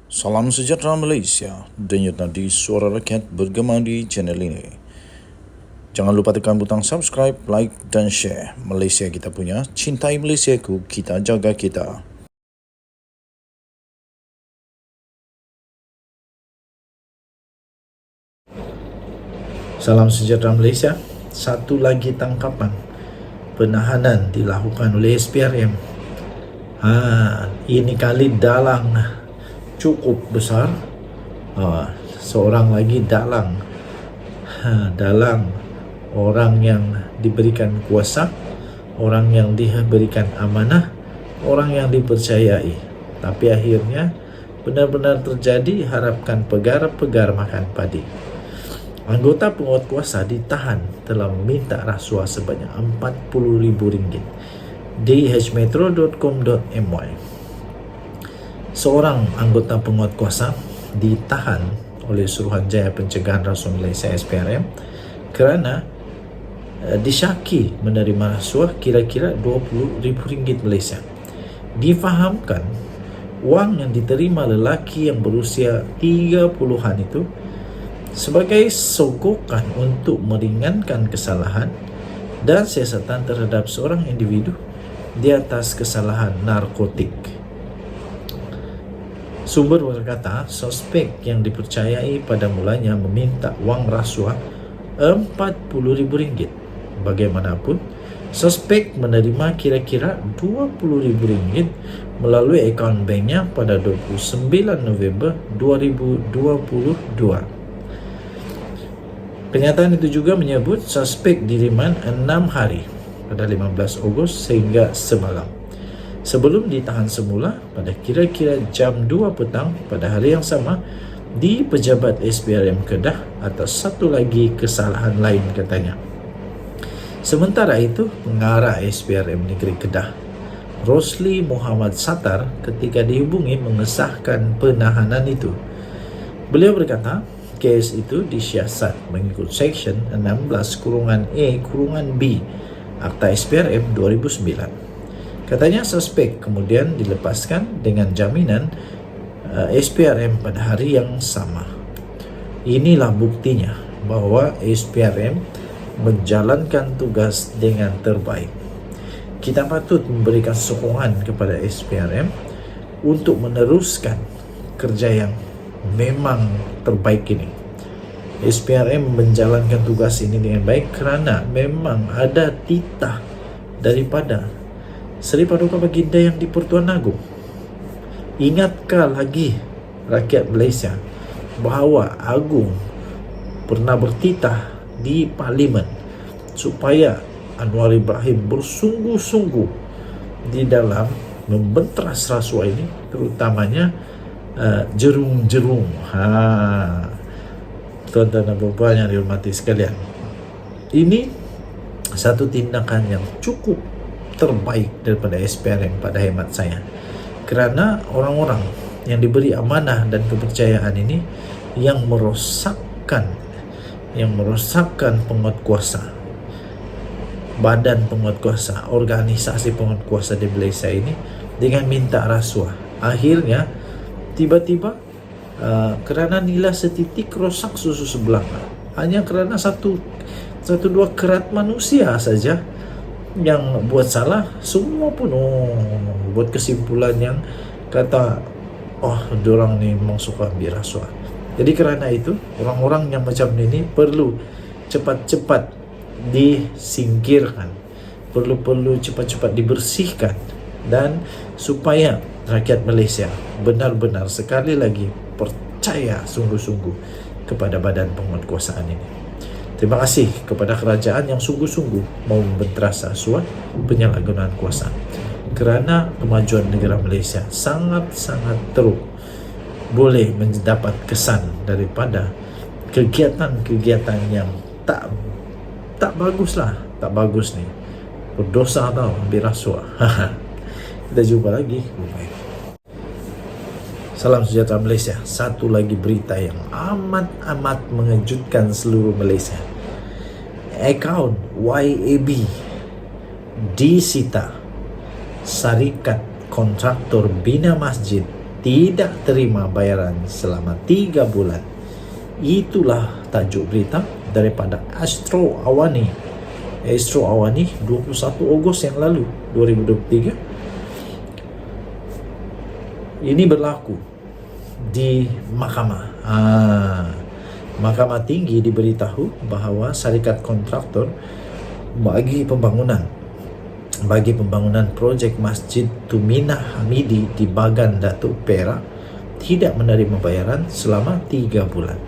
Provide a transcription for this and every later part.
Salam sejahtera Malaysia, denyut nadi suara rakyat bergema di channel ini. Jangan lupa tekan butang subscribe, like dan share. Malaysia kita punya, cintai Malaysiaku, kita jaga kita. Salam sejahtera Malaysia. Satu lagi tangkapan penahanan dilakukan oleh SPRM. Ini kali dalang cukup besar. Seorang lagi dalang. Dalang orang yang diberikan kuasa, orang yang diberikan amanah, orang yang dipercayai. Tapi akhirnya benar-benar terjadi, harapkan pegar makan padi. Anggota penguatkuasa ditahan telah meminta rasuah sebanyak RM40,000 di hmetro.com.my. Seorang anggota penguatkuasa ditahan oleh Suruhanjaya Pencegahan Rasuah Malaysia SPRM kerana disyaki menerima rasuah kira-kira RM20,000 Malaysia. Difahamkan wang yang diterima lelaki yang berusia 30-an itu sebagai sogokan untuk meringankan kesalahan dan siasatan terhadap seorang individu di atas kesalahan narkotik. Sumber berkata, suspek yang dipercayai pada mulanya meminta wang rasuah RM40,000. Bagaimanapun, suspek menerima kira-kira RM20,000 melalui akaun banknya pada 29 November 2022. Kenyataan itu juga menyebut suspek diriman 6 hari pada 15 Ogos sehingga semalam. Sebelum ditahan semula pada kira-kira jam 2 petang pada hari yang sama di pejabat SPRM Kedah atas satu lagi kesalahan lain katanya. Sementara itu, pengarah SPRM Negeri Kedah, Rosli Muhammad Sattar, ketika dihubungi mengesahkan penahanan itu, beliau berkata, kes itu disiasat mengikut Seksyen 16(A)(B) Akta SPRM 2009. Katanya suspek kemudian dilepaskan dengan jaminan SPRM pada hari yang sama. Inilah buktinya bahawa SPRM menjalankan tugas dengan terbaik. Kita patut memberikan sokongan kepada SPRM untuk meneruskan kerja yang memang terbaik ini. SPRM menjalankan tugas ini dengan baik kerana memang ada titah daripada Seri Paduka Baginda yang di Pertuan Agong. Ingatkah lagi rakyat Malaysia bahawa Agung pernah bertitah di Parlimen supaya Anwar Ibrahim bersungguh-sungguh di dalam membentras rasuah ini, terutamanya jerung-jerung. Tuan-tuan dan puan yang dihormati sekalian, ini satu tindakan yang cukup terbaik daripada SPRM pada hemat saya, kerana orang-orang yang diberi amanah dan kepercayaan ini yang merosakkan penguatkuasa, badan penguatkuasa, organisasi penguatkuasa di Malaysia ini dengan minta rasuah. Akhirnya tiba-tiba kerana nilai setitik rosak susu sebelah, hanya kerana satu dua kerat manusia saja yang buat salah, semua pun buat kesimpulan yang kata diorang ni memang suka ambil rasuah. Jadi kerana itu, orang-orang yang macam ini perlu cepat-cepat disingkirkan, perlu cepat-cepat dibersihkan, dan supaya rakyat Malaysia benar-benar sekali lagi percaya sungguh-sungguh kepada badan penguatkuasaan ini. Terima kasih kepada kerajaan yang sungguh-sungguh mau membentras rasuah, penyalahgunaan kuasa, kerana kemajuan negara Malaysia sangat-sangat teruk boleh mendapat kesan daripada kegiatan-kegiatan yang tak bagus ni. Berdosa tau ambil rasuah. Kita jumpa lagi. Bye. Salam sejahtera Malaysia. Satu lagi berita yang amat mengejutkan seluruh Malaysia. Akaun YAB disita. Syarikat kontraktor bina masjid tidak terima bayaran selama 3 bulan. Itulah tajuk berita daripada Astro Awani 21 Ogos yang lalu 2023. Ini berlaku di mahkamah. Mahkamah Tinggi diberitahu bahawa syarikat kontraktor bagi pembangunan projek Masjid Tuminah Hamidi di Bagan Datuk Perak tidak menerima bayaran selama 3 bulan.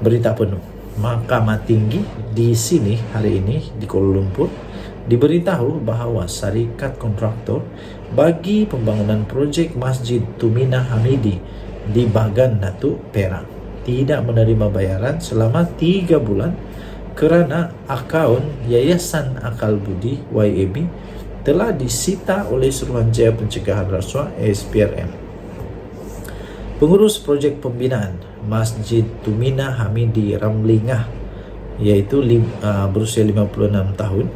Berita penuh. Mahkamah Tinggi di sini hari ini di Kuala Lumpur diberitahu bahawa syarikat kontraktor bagi pembangunan projek Masjid Tuminah Hamidi di Bagan Datuk Perak tidak menerima bayaran selama 3 bulan kerana akaun Yayasan Akal Budi YAB telah disita oleh Suruhanjaya Pencegahan Rasuah SPRM. Pengurus projek pembinaan Masjid Tuminah Hamidi Ramlingah iaitu berusia 56 tahun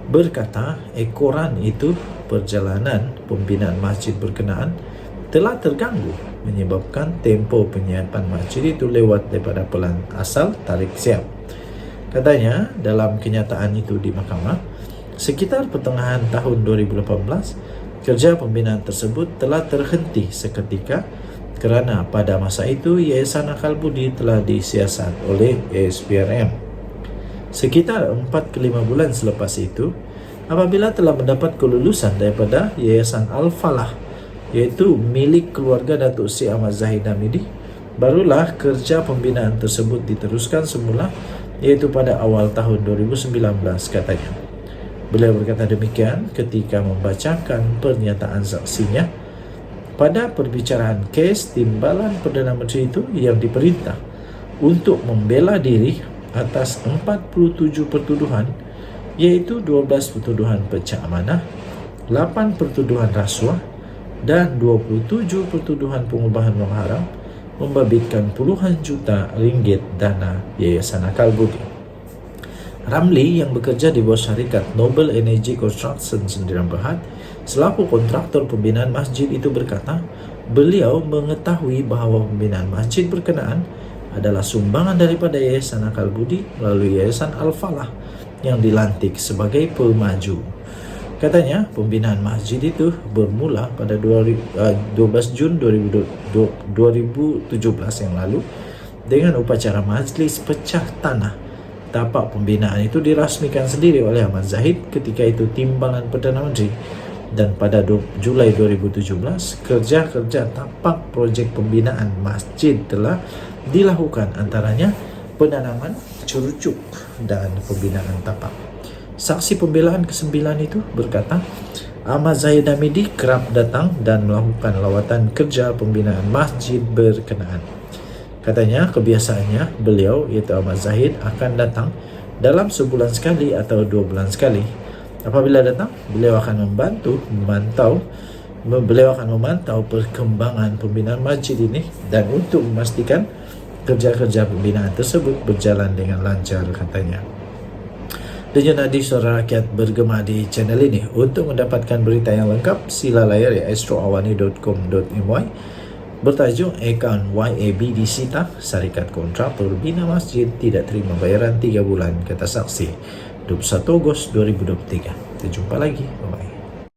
berkata ekoran itu perjalanan pembinaan masjid berkenaan telah terganggu menyebabkan tempoh penyiapan masjid itu lewat daripada pelan asal tarik siap. Katanya dalam kenyataan itu di mahkamah, sekitar pertengahan tahun 2018, kerja pembinaan tersebut telah terhenti seketika kerana pada masa itu Yayasan Akal Budi telah disiasat oleh SPRM. Sekitar 4 ke 5 bulan selepas itu, apabila telah mendapat kelulusan daripada Yayasan Al-Falah iaitu milik keluarga Datuk Seri Ahmad Zahid Hamidi, barulah kerja pembinaan tersebut diteruskan semula iaitu pada awal tahun 2019 katanya. Beliau berkata demikian ketika membacakan pernyataan saksinya pada perbicaraan kes timbalan Perdana Menteri itu yang diperintah untuk membela diri atas 47 pertuduhan iaitu 12 pertuduhan pecah amanah, 8 pertuduhan rasuah dan 27 pertuduhan pengubahan wang haram membabitkan puluhan juta ringgit dana Yayasan Akal Budi. Ramli yang bekerja di bawah syarikat Noble Energy Construction Sendirian Berhad selaku kontraktor pembinaan masjid itu berkata, beliau mengetahui bahawa pembinaan masjid berkenaan adalah sumbangan daripada Yayasan Akal Budi melalui Yayasan Al-Falah yang dilantik sebagai pemaju. Katanya, pembinaan masjid itu bermula pada 12 Jun 2017 yang lalu dengan upacara majlis pecah tanah. Tapak pembinaan itu dirasmikan sendiri oleh Ahmad Zahid ketika itu timbalan Perdana Menteri, dan pada Julai 2017 kerja-kerja tapak projek pembinaan masjid telah dilakukan, antaranya penanaman cerucuk dan pembinaan tapak. Saksi pembelaan ke-9 itu berkata, Ahmad Zahid Hamidi kerap datang dan melakukan lawatan kerja pembinaan masjid berkenaan. Katanya kebiasaannya beliau iaitu Ahmad Zahid akan datang dalam sebulan sekali atau 2 bulan sekali. Apabila datang, beliau akan memantau perkembangan pembinaan masjid ini dan untuk memastikan kerja-kerja pembinaan tersebut berjalan dengan lancar, katanya. Dan jangan suara rakyat bergema di channel ini. Untuk mendapatkan berita yang lengkap, sila layari astroawani.com.my bertajuk akaun YAB disita, syarikat kontraktor bina masjid tidak terima bayaran 3 bulan, kata saksi 21 Ogos 2023. Kita jumpa lagi. Bye-bye.